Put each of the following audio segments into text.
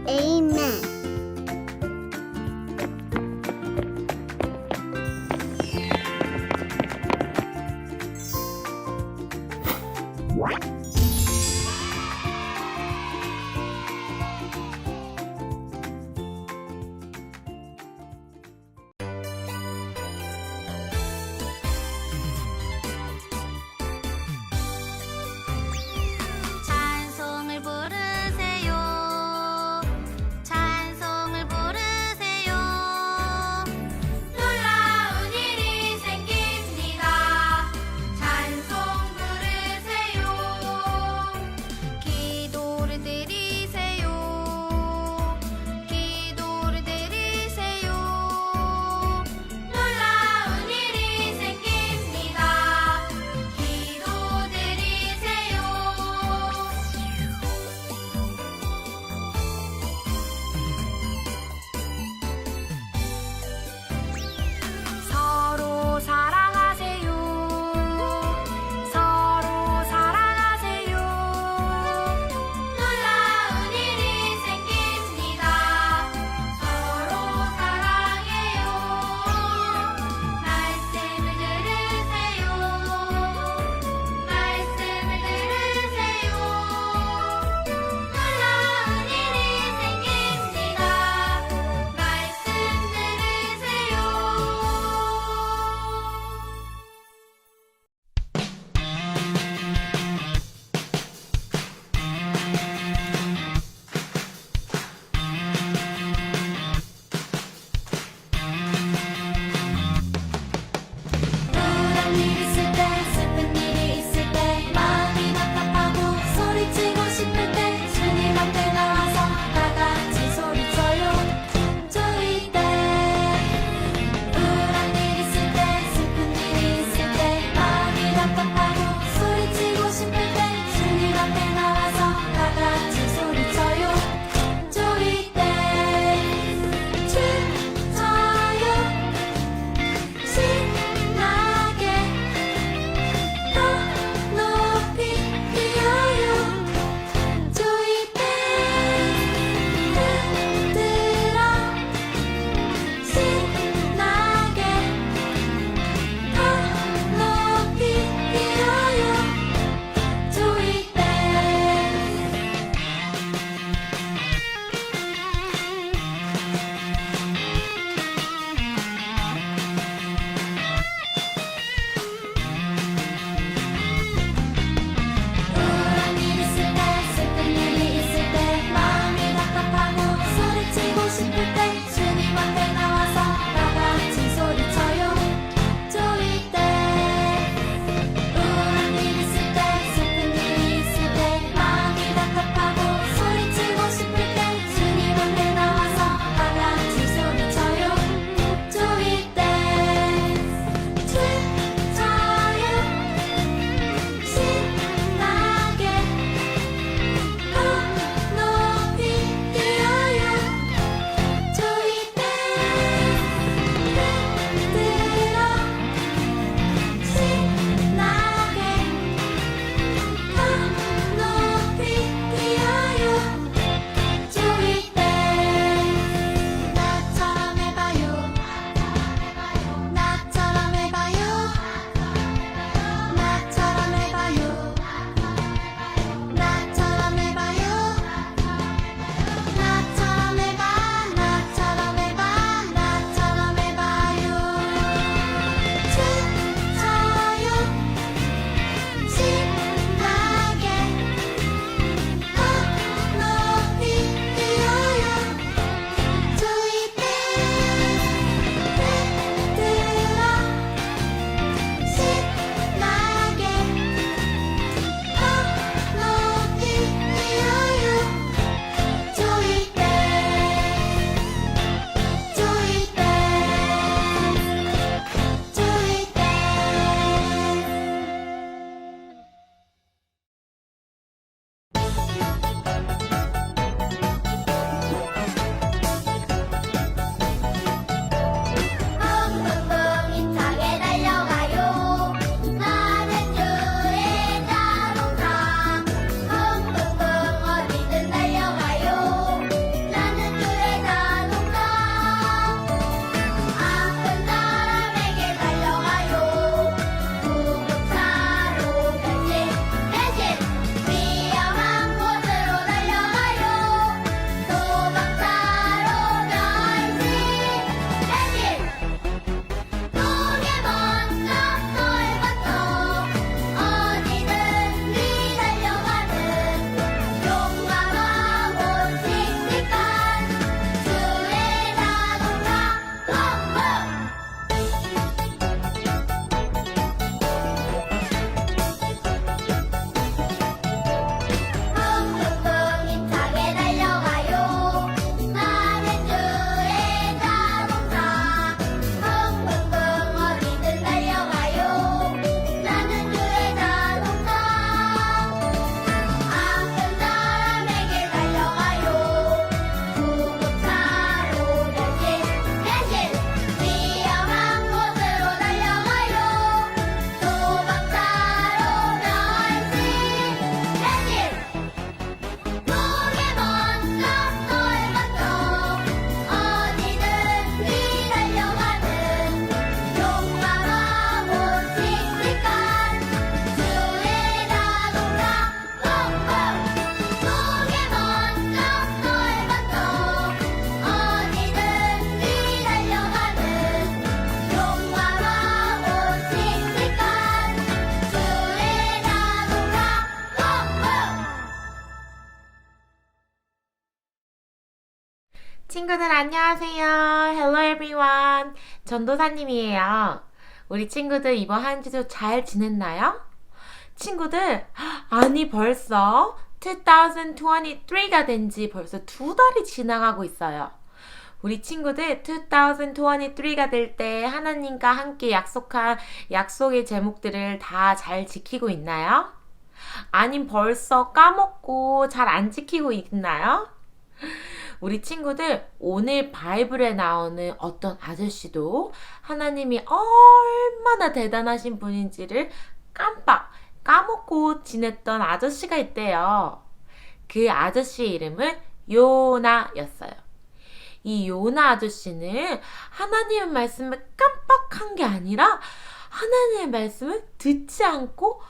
Amen. 찬송을 부르세요. 찬송을 부르세요. 놀라운 일이 생깁니다. 찬송 부르세요. 친구들 안녕하세요. Hello everyone. 전도사님이에요. 우리 친구들 이번 한 주도 잘 지냈나요? 친구들, 아니 벌써 2023가 된 지 벌써 2달이 지나가고 있어요. 우리 친구들 2023가 될 때 하나님과 함께 약속한 약속의 제목들을 다 잘 지키고 있나요? 아님 벌써 까먹고 잘 안 지키고 있나요? 우리 친구들 오늘 바이블에 나오는 어떤 아저씨도 하나님이 얼마나 대단하신 분인지를 깜빡 까먹고 지냈던 아저씨가 있대요. 그 아저씨의 이름은 요나였어요. 이 요나 아저씨는 하나님의 말씀을 깜빡한 게 아니라 하나님의 말씀을 듣지 않고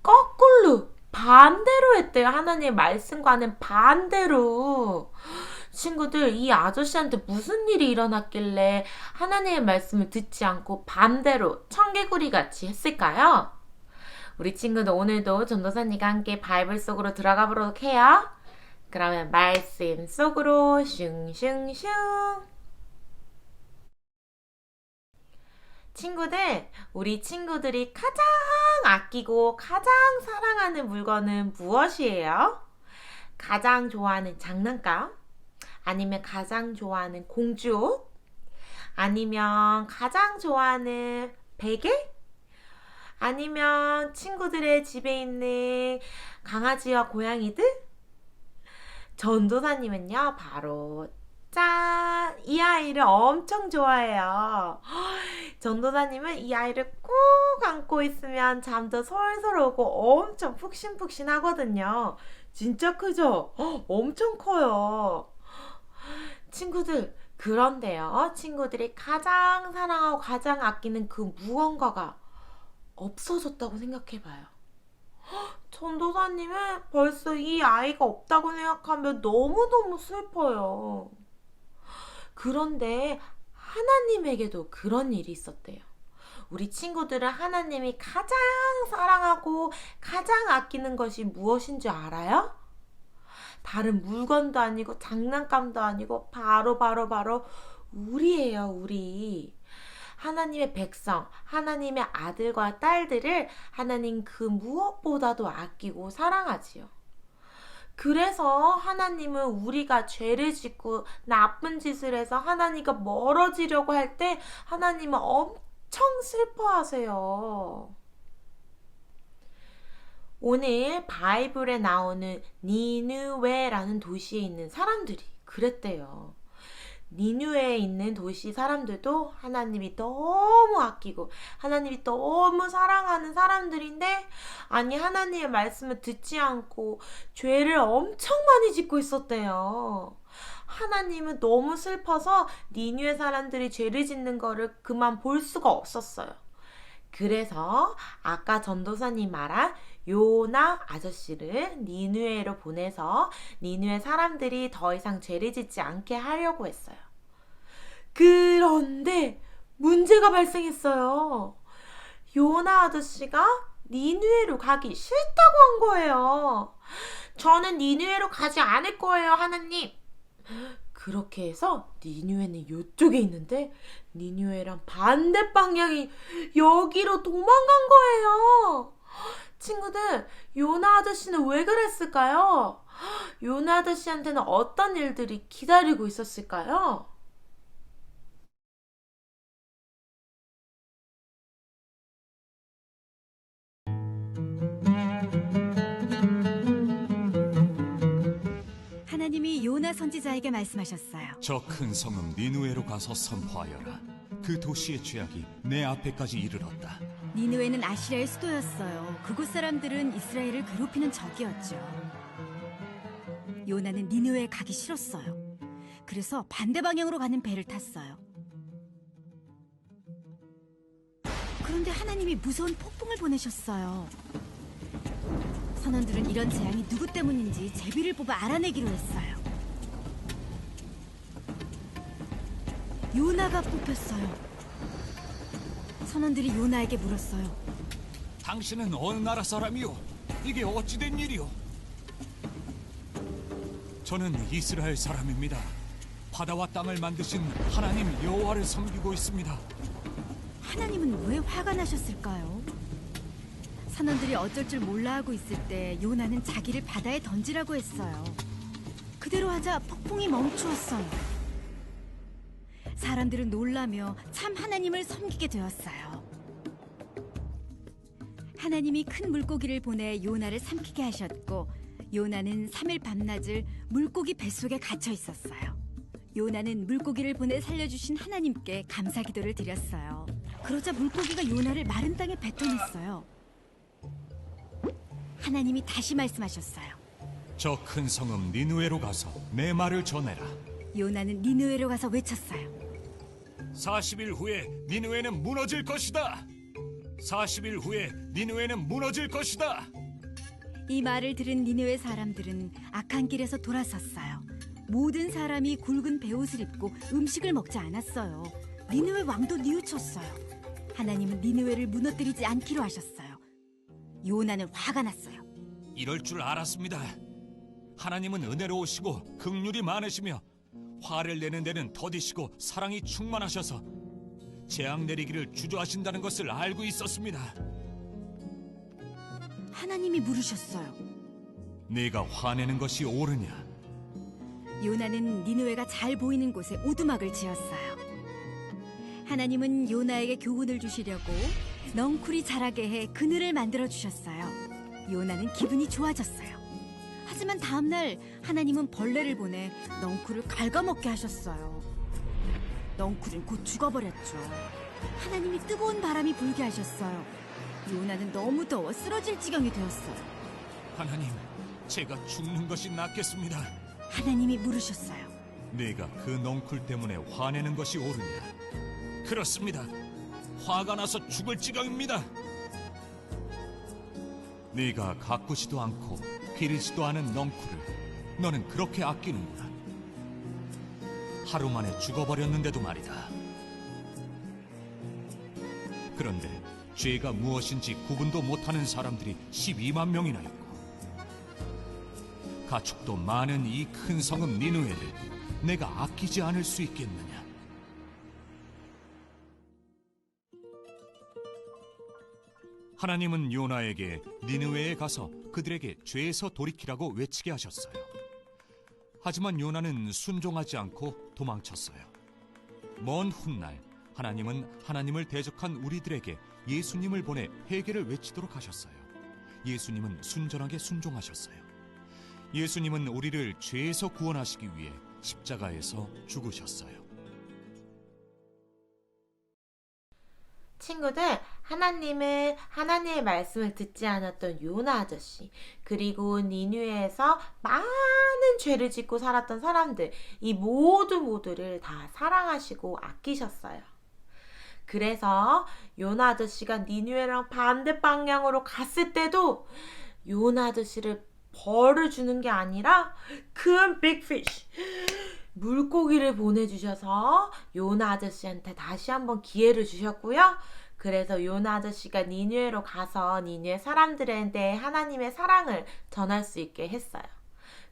거꾸로 반대로 했대요. 하나님의 말씀과는 반대로. 친구들, 이 아저씨한테 무슨 일이 일어났길래 하나님의 말씀을 듣지 않고 반대로 청개구리 같이 했을까요? 우리 친구들 오늘도 전도사님과 함께 바이블 속으로 들어가 보도록 해요. 그러면 말씀 속으로 슝슝슝. 친구들, 우리 친구들이 가장 아끼고 가장 사랑하는 물건은 무엇이에요? 가장 좋아하는 장난감? 아니면 가장 좋아하는 공주옷? 아니면 가장 좋아하는 베개? 아니면 친구들의 집에 있는 강아지와 고양이들? 전도사님은요, 바로 짠! 이 아이를 엄청 좋아해요. 전도사님은 이 아이를 꼭 안고 있으면 잠도 솔솔 오고 엄청 푹신푹신 하거든요. 진짜 크죠? 엄청 커요. 친구들, 그런데요, 친구들이 가장 사랑하고 가장 아끼는 그 무언가가 없어졌다고 생각해봐요. 전도사님은 벌써 이 아이가 없다고 생각하면 너무너무 슬퍼요. 그런데 하나님에게도 그런 일이 있었대요. 우리 친구들은 하나님이 가장 사랑하고 가장 아끼는 것이 무엇인 줄 알아요? 다른 물건도 아니고 장난감도 아니고 바로 우리예요, 우리. 하나님의 백성, 하나님의 아들과 딸들을 하나님 그 무엇보다도 아끼고 사랑하지요. 그래서 하나님은 우리가 죄를 짓고 나쁜 짓을 해서 하나님과 멀어지려고 할 때 하나님은 엄청 슬퍼하세요. 오늘 바이블에 나오는 니느웨라는 도시에 있는 사람들이 그랬대요. 니느웨에 있는 도시 사람들도 하나님이 너무 아끼고 하나님이 너무 사랑하는 사람들인데, 아니 하나님의 말씀을 듣지 않고 죄를 엄청 많이 짓고 있었대요. 하나님은 너무 슬퍼서 니느웨 사람들이 죄를 짓는 거를 그만 볼 수가 없었어요. 그래서 아까 전도사님 말한 요나 아저씨를 니느웨로 보내서 니느웨 사람들이 더 이상 죄를 짓지 않게 하려고 했어요. 그런데 문제가 발생했어요. 요나 아저씨가 니느웨로 가기 싫다고 한 거예요. 저는 니느웨로 가지 않을 거예요, 하나님. 그렇게 해서 니느웨는 이쪽에 있는데 니느웨랑 반대 방향이 여기로 도망간 거예요. 친구들, 요나 아저씨는 왜 그랬을까요? 요나 아저씨한테는 어떤 일들이 기다리고 있었을까요? 하나님이 요나 선지자에게 말씀하셨어요. 저 큰 성읍 니누에로 가서 선포하여라. 그 도시의 죄악이 내 앞에까지 이르렀다. 니느웨는 아시리아의 수도였어요. 그곳 사람들은 이스라엘을 괴롭히는 적이었죠. 요나는 니느웨에 가기 싫었어요. 그래서 반대 방향으로 가는 배를 탔어요. 그런데 하나님이 무서운 폭풍을 보내셨어요. 선원들은 이런 재앙이 누구 때문인지 제비를 뽑아 알아내기로 했어요. 요나가 뽑혔어요. 선원들이 요나에게 물었어요. 당신은 어느 나라 사람이요? 이게 어찌된 일이요? 저는 이스라엘 사람입니다. 바다와 땅을 만드신 하나님 여호와를 섬기고 있습니다. 하나님은 왜 화가 나셨을까요? 선원들이 어쩔 줄 몰라 하고 있을 때 요나는 자기를 바다에 던지라고 했어요. 그대로 하자 폭풍이 멈추었어요. 사람들은 놀라며 참 하나님을 섬기게 되었어요. 하나님이 큰 물고기를 보내 요나를 삼키게 하셨고 요나는 3일 밤낮을 물고기 뱃속에 갇혀 있었어요. 요나는 물고기를 보내 살려주신 하나님께 감사 기도를 드렸어요. 그러자 물고기가 요나를 마른 땅에 뱉어냈어요. 하나님이 다시 말씀하셨어요. 저 큰 성읍 니느웨로 가서 내 말을 전해라. 요나는 니느웨로 가서 외쳤어요. 40일 후에 니느웨는 무너질 것이다. 40일 후에 니느웨는 무너질 것이다. 이 말을 들은 니느웨 사람들은 악한 길에서 돌아섰어요. 모든 사람이 굵은 베옷을 입고 음식을 먹지 않았어요. 니느웨 왕도 뉘우쳤어요. 하나님은 니느웨를 무너뜨리지 않기로 하셨어요. 요나는 화가 났어요. 이럴 줄 알았습니다. 하나님은 은혜로우시고 긍휼이 많으시며 화를 내는 데는 더디시고 사랑이 충만하셔서 재앙 내리기를 주저하신다는 것을 알고 있었습니다. 하나님이 물으셨어요. 네가 화내는 것이 옳으냐? 요나는 니느웨가 잘 보이는 곳에 오두막을 지었어요. 하나님은 요나에게 교훈을 주시려고 넝쿨이 자라게 해 그늘을 만들어 주셨어요. 요나는 기분이 좋아졌어요. 하지만 다음날 하나님은 벌레를 보내 넝쿨을 갉아먹게 하셨어요. 넝쿨은 곧 죽어버렸죠. 하나님이 뜨거운 바람이 불게 하셨어요. 요나는 너무 더워 쓰러질 지경이 되었어요. 하나님, 제가 죽는 것이 낫겠습니다. 하나님이 물으셨어요. 네가 그 넝쿨 때문에 화내는 것이 옳으냐? 그렇습니다. 화가 나서 죽을 지경입니다. 네가 가꾸지도 않고 기르지도 않은 넝쿨을 너는 그렇게 아끼는구나. 하루 만에 죽어버렸는데도 말이다. 그런데 죄가 무엇인지 구분도 못하는 사람들이 12만 명이나 있고 가축도 많은 이 큰 성읍 니느웨를 내가 아끼지 않을 수 있겠느냐? 하나님은 요나에게 니느웨에 가서 그들에게 죄에서 돌이키라고 외치게 하셨어요. 하지만 요나는 순종하지 않고 도망쳤어요. 먼 훗날 하나님은 하나님을 대적한 우리들에게 예수님을 보내 회개를 외치도록 하셨어요. 예수님은 순전하게 순종하셨어요. 예수님은 우리를 죄에서 구원하시기 위해 십자가에서 죽으셨어요. 친구들, 하나님은 하나님의 말씀을 듣지 않았던 요나 아저씨, 그리고 니느웨에서 많은 죄를 짓고 살았던 사람들, 이 모두를 다 사랑하시고 아끼셨어요. 그래서 요나 아저씨가 니느웨랑 반대 방향으로 갔을 때도 요나 아저씨를 벌을 주는 게 아니라 큰 빅피쉬, 물고기를 보내주셔서 요나 아저씨한테 다시 한번 기회를 주셨고요. 그래서 요나 아저씨가 니느웨로 가서 니느웨 사람들한테 하나님의 사랑을 전할 수 있게 했어요.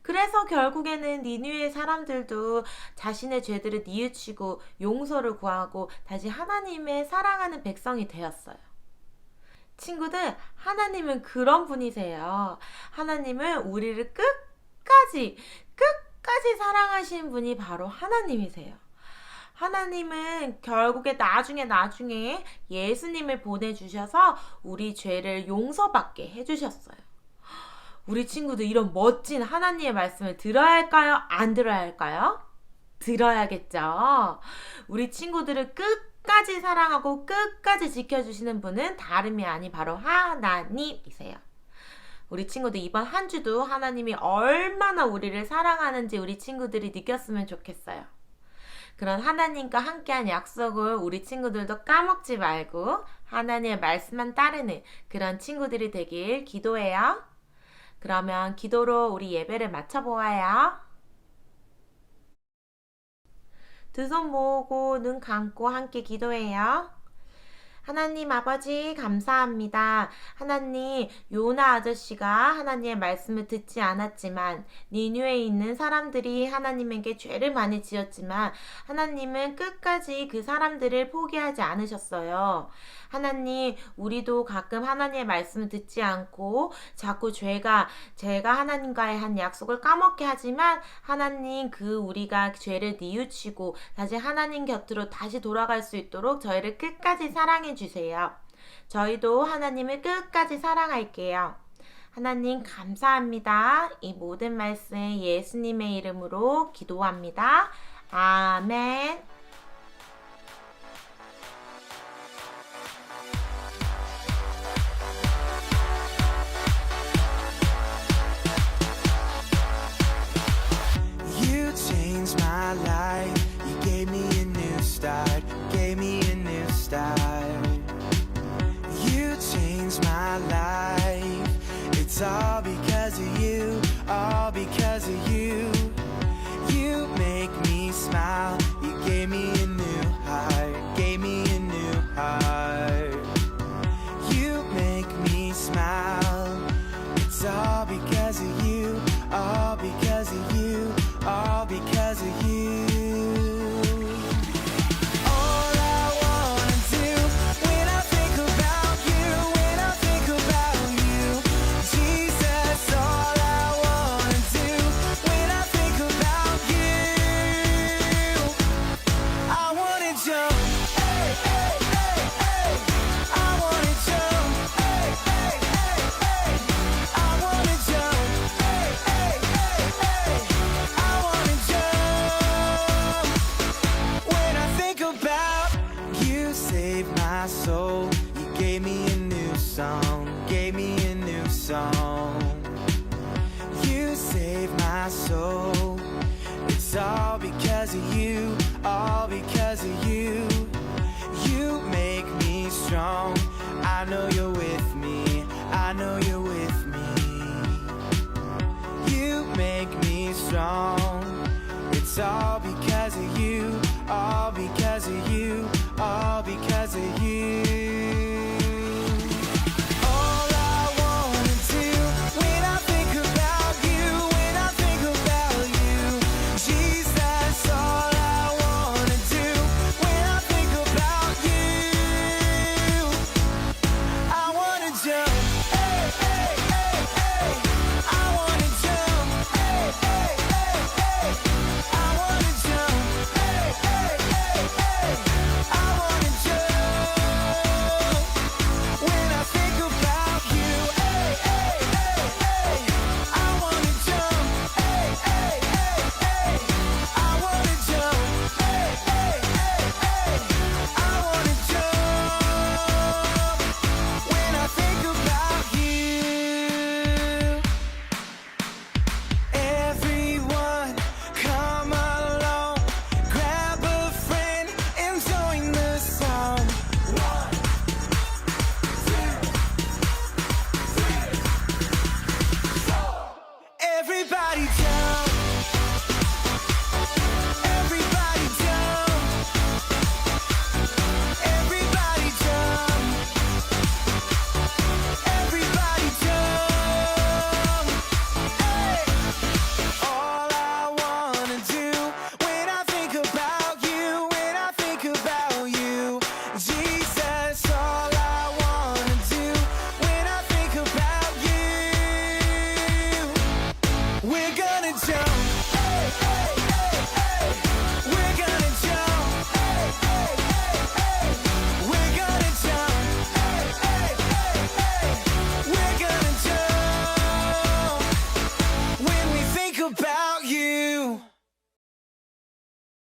그래서 결국에는 니느웨 사람들도 자신의 죄들을 뉘우치고 용서를 구하고 다시 하나님의 사랑하는 백성이 되었어요. 친구들, 하나님은 그런 분이세요. 하나님은 우리를 끝까지 사랑하시는 분이 바로 하나님이세요. 하나님은 결국에 나중에 예수님을 보내주셔서 우리 죄를 용서받게 해주셨어요. 우리 친구들 이런 멋진 하나님의 말씀을 들어야 할까요? 안 들어야 할까요? 들어야겠죠. 우리 친구들을 끝까지 사랑하고 끝까지 지켜주시는 분은 다름이 아닌 바로 하나님이세요. 우리 친구들 이번 한 주도 하나님이 얼마나 우리를 사랑하는지 우리 친구들이 느꼈으면 좋겠어요. 그런 하나님과 함께한 약속을 우리 친구들도 까먹지 말고 하나님의 말씀만 따르는 그런 친구들이 되길 기도해요. 그러면 기도로 우리 예배를 마쳐보아요. 두 손 모으고 눈 감고 함께 기도해요. 하나님 아버지 감사합니다. 하나님 요나 아저씨가 하나님의 말씀을 듣지 않았지만 니느웨에 있는 사람들이 하나님에게 죄를 많이 지었지만 하나님은 끝까지 그 사람들을 포기하지 않으셨어요. 하나님 우리도 가끔 하나님의 말씀을 듣지 않고 자꾸 제가 하나님과의 한 약속을 까먹게 하지만 하나님 우리가 죄를 뉘우치고 다시 하나님 곁으로 다시 돌아갈 수 있도록 저희를 끝까지 사랑해 주세요. 저희도 하나님을 끝까지 사랑할게요. 하나님 감사합니다. 이 모든 말씀 예수님의 이름으로 기도합니다. 아멘. You changed my life. You gave me a new start. Gave me a new start. You changed my life. It's all because of you. All because of you. You make me smile. You gave me a new heart. Gave me a new heart. You make me smile. It's all because of you. All because of you. All because of you. All I wanna do when I think about you, when I think about you, Jesus. All I wanna do when I think about you, I wanna jump, hey, hey, hey, hey. I wanna jump, hey, hey, hey, hey. I wanna jump, hey, hey, hey, hey. I wanna jump when I think about you. Saved my soul. You gave me a new song. Gave me a new song. You saved my soul. It's all because of you. All because of you. You make me strong. I know you're with me. I know you're